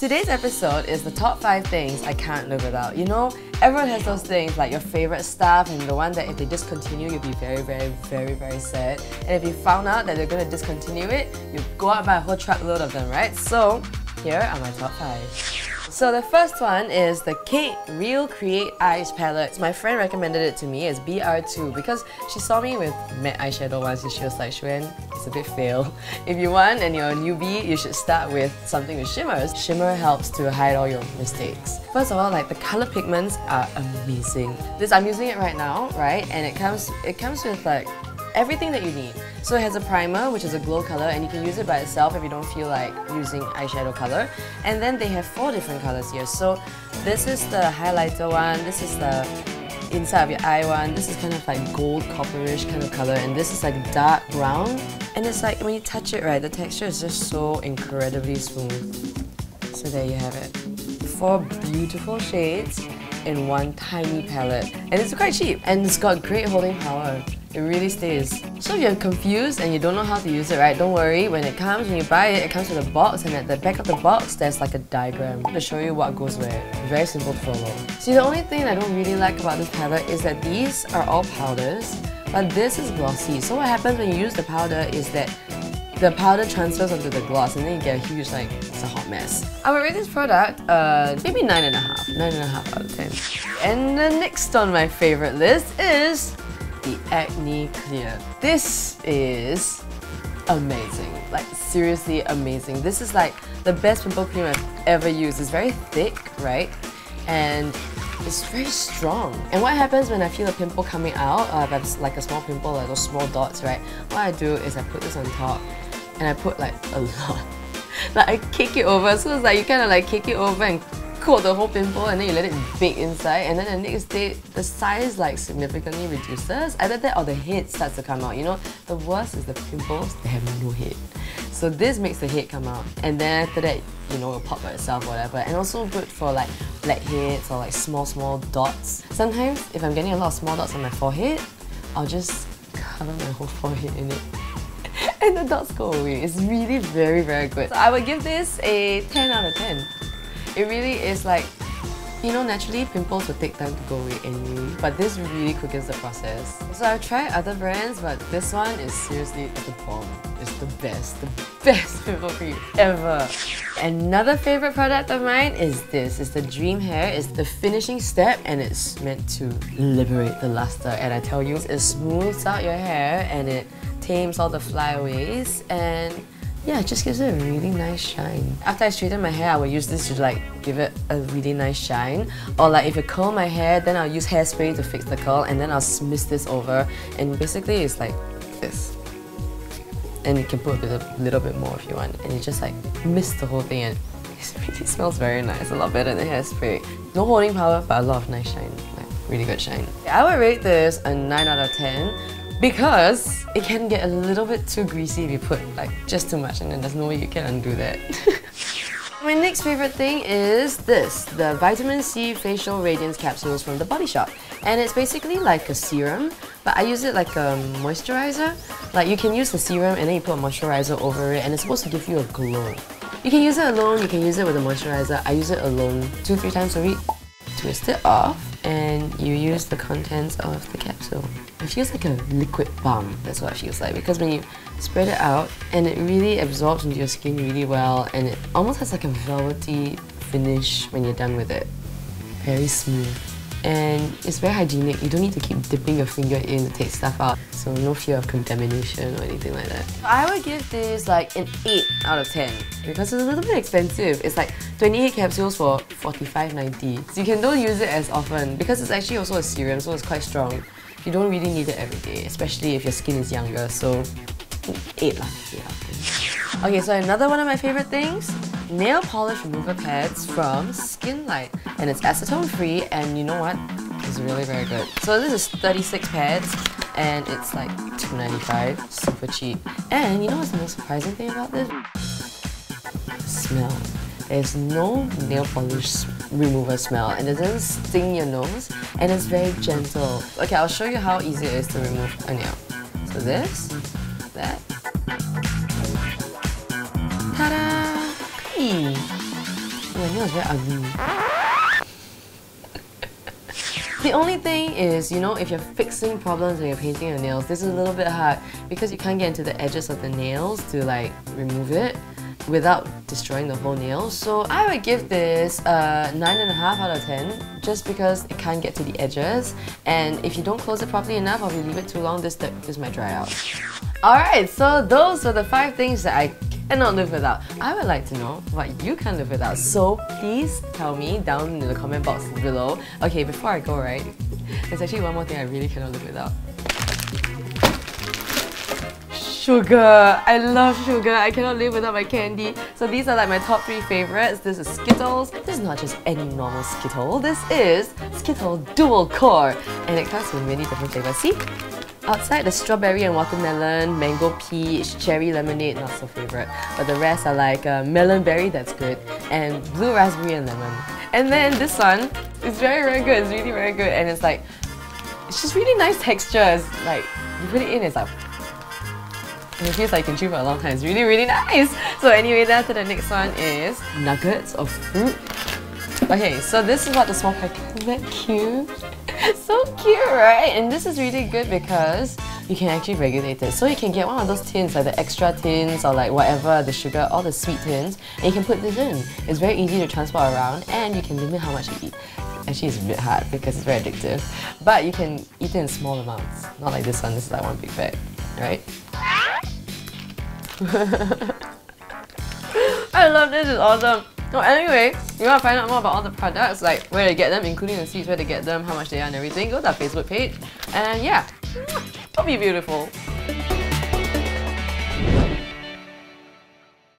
Today's episode is the top 5 things I can't live without. You know, everyone has those things like your favorite stuff and the one that if they discontinue, you'll be very sad. And if you found out that they're going to discontinue it, you go out and buy a whole truckload of them, right? So, here are my top 5. So the first one is the Kate Real Create Eyes Palette. My friend recommended it to me as BR2 because she saw me with matte eyeshadow once and she was like, Shu An, it's a bit fail. If you want and you're a newbie, you should start with something with shimmers. Shimmer helps to hide all your mistakes. First of all, like the color pigments are amazing. I'm using it right now, right? And it comes with like everything that you need. So it has a primer, which is a glow color, and you can use it by itself if you don't feel like using eyeshadow color. And then they have 4 different colors here. So this is the highlighter one, this is the inside of your eye one, this is kind of like gold copperish kind of color, and this is like dark brown. And it's like when you touch it, right, the texture is just so incredibly smooth. So there you have it. 4 beautiful shades in one tiny palette. And it's quite cheap, and it's got great holding power. It really stays. So if you're confused and you don't know how to use it, right, don't worry. When you buy it, it comes with a box, and at the back of the box, there's like a diagram to show you what goes where. Very simple to follow. See, the only thing I don't really like about this palette is that these are all powders, but this is glossy. So what happens when you use the powder is that the powder transfers onto the gloss, and then you get a huge, like, it's a hot mess. I would rate this product maybe 9.5 out of 10. And the next on my favorite list is the Acne Clear. This is amazing, like seriously amazing. This is like the best pimple cream I've ever used. It's very thick, right? And it's very strong. And what happens when I feel a pimple coming out, like a small pimple, like those small dots, right? What I do is I put this on top, and I put like a lot. Like I kick it over, so it's like you kind of like kick it over and coat the whole pimple, and then you let it bake inside, and then the next day the size like significantly reduces. Either that or the head starts to come out. You know, the worst is the pimples, they have no head. So this makes the head come out, and then after that, you know, it'll pop by itself, whatever. And also good for like blackheads or like small dots. Sometimes if I'm getting a lot of small dots on my forehead, I'll just cover my whole forehead in it. And the dots go away. It's really very good. So I would give this a 10 out of 10. It really is like, you know, naturally pimples will take time to go away anyway, but this really quickens the process. So I've tried other brands, but this one is seriously the bomb. It's the best pimple cream ever. Another favorite product of mine is this. It's the Dream Hair. It's the finishing step, and it's meant to liberate the luster. And I tell you, it smooths out your hair and it tames all the flyaways, and yeah, it just gives it a really nice shine. After I straighten my hair, I will use this to like give it a really nice shine. Or like if I curl my hair, then I'll use hairspray to fix the curl, and then I'll mist this over, and basically it's like this. And you can put a little bit more if you want, and you just like mist the whole thing, and it really smells very nice. A lot better than hairspray. No holding power, but a lot of nice shine, like really good shine. I would rate this a 9 out of 10. Because it can get a little bit too greasy if you put like just too much, and then there's no way you can undo that. My next favorite thing is this, the Vitamin C Facial Radiance Capsules from The Body Shop. And it's basically like a serum, but I use it like a moisturizer. Like you can use the serum and then you put a moisturizer over it, and it's supposed to give you a glow. You can use it alone, you can use it with a moisturizer. I use it alone 2-3 times a week. Twist it off, and you use the contents of the capsule. It feels like a liquid balm, that's what it feels like, because when you spread it out, and it really absorbs into your skin really well, and it almost has like a velvety finish when you're done with it. Very smooth. And it's very hygienic. You don't need to keep dipping your finger in to take stuff out, so no fear of contamination or anything like that. I would give this like an 8 out of 10 because it's a little bit expensive. It's like 28 capsules for $45.90. So you don't use it as often because it's actually also a serum, so it's quite strong. You don't really need it every day, especially if your skin is younger, so 8 out of 10. Okay, so another one of my favorite things, nail polish remover pads from Skinlite, and it's acetone free, and you know what, it's really very good. So this is 36 pads, and it's like $2.95, super cheap. And you know what's the most surprising thing about this? The smell. There's no nail polish remover smell, and it doesn't sting your nose, and it's very gentle. Okay, I'll show you how easy it is to remove a nail. So this, that, ta-da! my nail is very ugly. The only thing is, you know, if you're fixing problems when you're painting your nails, this is a little bit hard because you can't get into the edges of the nails to like remove it without destroying the whole nail. So I would give this a 9.5 out of 10 just because it can't get to the edges, and if you don't close it properly enough or if you leave it too long, this might dry out. Alright, so those were the 5 things that I cannot live without. I would like to know what you can live without, so please tell me down in the comment box below. Okay, before I go, right, there's actually one more thing I really cannot live without. Sugar! I love sugar. I cannot live without my candy. So these are like my top 3 favorites. This is Skittles. This is not just any normal Skittle. This is Skittle Dual Core. And it comes with many different flavors. See? Outside, the strawberry and watermelon, mango peach, cherry lemonade, not so favorite. But the rest are like melon berry, that's good, and blue raspberry and lemon. And then this one is very, very good. It's really very good. And it's like, it's just really nice texture. It's like, you put it in, it's like, and it feels like you can chew for a long time. It's really, really nice! So anyway, then the next one is nuggets of fruit. Okay, so this is what the small packet is. Isn't that cute? So cute, right? And this is really good because you can actually regulate it. So you can get one of those tins, like the extra tins or like whatever, the sugar, all the sweet tins, and you can put this in. It's very easy to transport around and you can limit how much you eat. Actually, it's a bit hard because it's very addictive. But you can eat it in small amounts. Not like this one, this is like one big bag, right? I love this, it's awesome! So anyway, you want to find out more about all the products, like where to get them, including the seeds, where to get them, how much they are and everything, go to our Facebook page. And yeah, don't be beautiful.